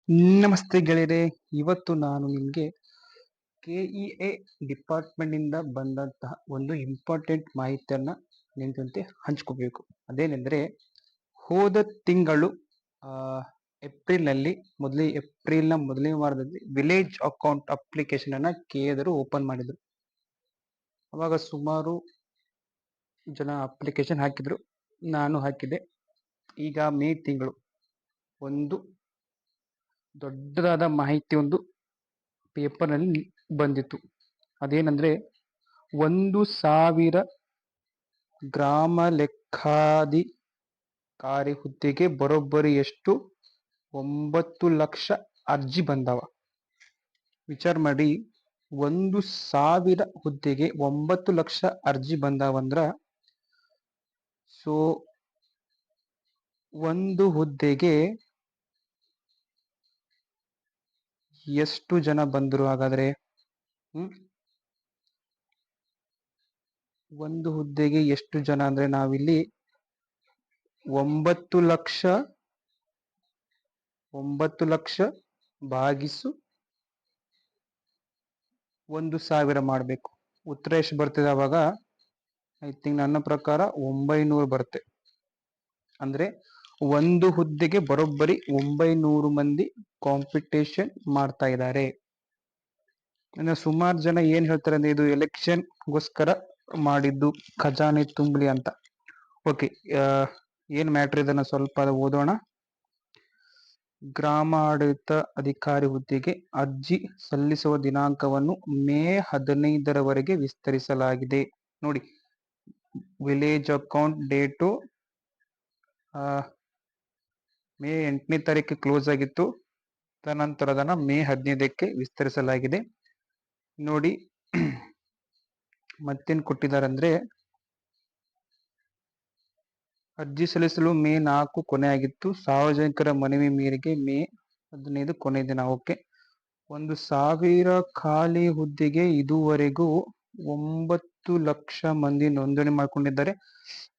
ನಮಸ್ತೆ ಗೆಳೆಯರೆ. ಇವತ್ತು ನಾನು ನಿಮಗೆ ಕೆಇಎ ಡಿಪಾರ್ಟ್ಮೆಂಟ್ ಇಂದ ಬಂದಂತಹ ಒಂದು ಇಂಪಾರ್ಟೆಂಟ್ ಮಾಹಿತಿಯನ್ನ ನಿಮ್ಮ ಜೊತೆ ಹಂಚ್ಕೋಬೇಕು. ಅದೇನೆಂದ್ರೆ, ಹೋದ ತಿಂಗಳು ಆ, ಏಪ್ರಿಲ್ನ ಮೊದಲನೇ ವಾರದಲ್ಲಿ ವಿಲೇಜ್ ಅಕೌಂಟ್ ಅಪ್ಲಿಕೇಶನ್ ಅನ್ನ ಕೆಎದರು ಓಪನ್ ಮಾಡಿದ್ರು. ಅವಾಗ ಸುಮಾರು ಜನ ಅಪ್ಲಿಕೇಶನ್ ಹಾಕಿದ್ರು, ನಾನು ಹಾಕಿದೆ. ಈಗ ಮೇ ತಿಂಗಳು ಒಂದು ದೊಡ್ಡದಾದ ಮಾಹಿತಿ ಒಂದು ಪೇಪರ್ನಲ್ಲಿ ಬಂದಿತ್ತು. ಅದೇನಂದ್ರೆ, 1,000 ಗ್ರಾಮ ಲೆಕ್ಕಾಧಿಕಾರಿ ಹುದ್ದೆಗೆ ಬರೋಬ್ಬರಿ ಎಷ್ಟು 9 ಲಕ್ಷ ಅರ್ಜಿ ಬಂದವ. ವಿಚಾರ ಮಾಡಿ, 1,000 ಹುದ್ದೆಗೆ 9 ಲಕ್ಷ ಅರ್ಜಿ ಬಂದಾವಂದ್ರ, ಸೊ ಒಂದು ಹುದ್ದೆಗೆ ಎಷ್ಟು ಜನ ಬಂದ್ರು ಹಾಗಾದ್ರೆ? ಒಂದು ಹುದ್ದೆಗೆ ಎಷ್ಟು ಜನ ಅಂದ್ರೆ, ನಾವಿಲ್ಲಿ 9 ಲಕ್ಷ ಭಾಗಿಸು 1,000 ಮಾಡ್ಬೇಕು. ಉತ್ತರ ಎಷ್ಟು ಬರ್ತದೆ ಅವಾಗ? ಐ ಥಿಂಕ್ ನನ್ನ ಪ್ರಕಾರ 900 ಬರುತ್ತೆ. ಅಂದ್ರೆ ಒಂದು ಹುದ್ದೆಗೆ ಬರೋಬ್ಬರಿ 900 ಮಂದಿ ಕಾಂಪಿಟೇಷನ್ ಮಾಡ್ತಾ ಇದ್ದಾರೆ. ಸುಮಾರು ಜನ ಏನ್ ಹೇಳ್ತಾರೆ ಅಂದ್ರೆ, ಇದು ಎಲೆಕ್ಷನ್ ಗೋಸ್ಕರ ಮಾಡಿದ್ದು, ಖಜಾನೆ ತುಂಬಲಿ ಅಂತ. ಓಕೆ, ಏನ್ ಮ್ಯಾಟ್ರ್ ಇದನ್ನ ಸ್ವಲ್ಪ ಓದೋಣ. ಗ್ರಾಮ ಆಡಳಿತ ಅಧಿಕಾರಿ ಹುದ್ದೆಗೆ ಅರ್ಜಿ ಸಲ್ಲಿಸುವ ದಿನಾಂಕವನ್ನು ಮೇ 15ರವರೆಗೆ ವಿಸ್ತರಿಸಲಾಗಿದೆ. ನೋಡಿ, ವಿಲೇಜ್ ಅಕೌಂಟ್ ಡೇಟು ಮೇ 8ನೇ ತಾರೀಕು ಕ್ಲೋಸ್ ಆಗಿತ್ತು. ತದನಂತರ ಅದನ್ನ ಮೇ 15ಕ್ಕೆ ವಿಸ್ತರಿಸಲಾಗಿದೆ. ನೋಡಿ, ಮತ್ತೇನ್ ಕೊಟ್ಟಿದ್ದಾರೆ ಅಂದ್ರೆ, ಅರ್ಜಿ ಸಲ್ಲಿಸಲು ಮೇ 4 ಕೊನೆ ಆಗಿತ್ತು. ಸಾರ್ವಜನಿಕರ ಮನವಿ ಮೇರೆಗೆ ಮೇ 15 ಕೊನೆ ದಿನ. ಓಕೆ, 1,000 ಖಾಲಿ ಹುದ್ದೆಗೆ ಇದುವರೆಗೂ 9 ಲಕ್ಷ ಮಂದಿ ನೋಂದಣಿ ಮಾಡಿಕೊಂಡಿದ್ದಾರೆ.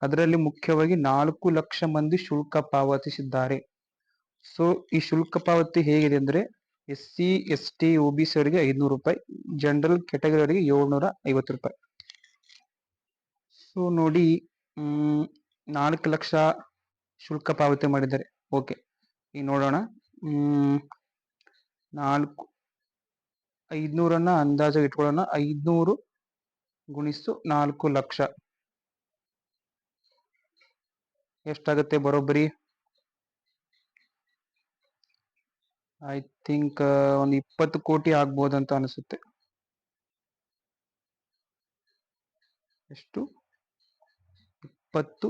ಅದರಲ್ಲಿ ಮುಖ್ಯವಾಗಿ 4 ಲಕ್ಷ ಮಂದಿ ಶುಲ್ಕ ಪಾವತಿಸಿದ್ದಾರೆ. ಸೊ ಈ ಶುಲ್ಕ ಪಾವತಿ ಹೇಗಿದೆ ಅಂದ್ರೆ, SC ST OBC ಅವರಿಗೆ 500 ರೂಪಾಯಿ, ಜನರಲ್ ಕ್ಯಾಟಗರಿ ಅವರಿಗೆ 750 ರೂಪಾಯಿ. ಸೊ ನೋಡಿ, 4 ಲಕ್ಷ ಶುಲ್ಕ ಪಾವತಿ ಮಾಡಿದ್ದಾರೆ. ಓಕೆ, ಈಗ ನೋಡೋಣ. 500 ಅಂದಾಜಾಗಿ ಇಟ್ಕೊಳ್ಳೋಣ. 500 ಗುಣಿಸು 4 ಲಕ್ಷ ಎಷ್ಟಾಗುತ್ತೆ ಬರೋಬ್ಬರಿ? ಐ ಥಿಂಕ್ ಒಂದು 20 ಕೋಟಿ ಆಗ್ಬೋದಂತ ಅನಿಸುತ್ತೆ. ಎಷ್ಟು? 20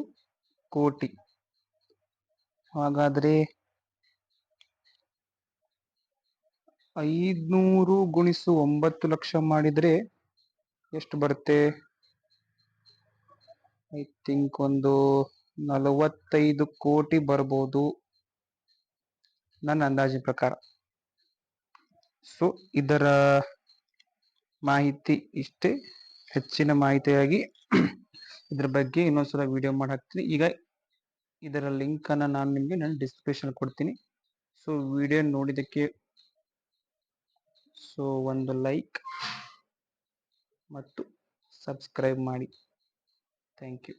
ಕೋಟಿ. ಹಾಗಾದ್ರೆ 500 ಗುಣಿಸು 9 ಲಕ್ಷ ಮಾಡಿದ್ರೆ ಎಷ್ಟು ಬರುತ್ತೆ? ಐ ಥಿಂಕ್ ಒಂದು 45 ಕೋಟಿ ಬರ್ಬೋದು ನನ್ನ ಅಂದಾಜಿನ ಪ್ರಕಾರ. ಸೊ ಇದರ ಮಾಹಿತಿ ಇಷ್ಟೇ. ಹೆಚ್ಚಿನ ಮಾಹಿತಿಯಾಗಿ ಇದ್ರ ಬಗ್ಗೆ ಇನ್ನೊಂದ್ಸಲ ವಿಡಿಯೋ ಮಾಡಿ ಹಾಕ್ತೀನಿ. ಈಗ ಇದರ ಲಿಂಕ್ ಅನ್ನ ನಾನು ನಿಮಗೆ ಡಿಸ್ಕ್ರಿಪ್ಷನ್ ಕೊಡ್ತೀನಿ. ಸೊ ವಿಡಿಯೋ ನೋಡಿದಕ್ಕೆ ಒಂದು ಲೈಕ್ ಮತ್ತು ಸಬ್ಸ್ಕ್ರೈಬ್ ಮಾಡಿ. Thank you.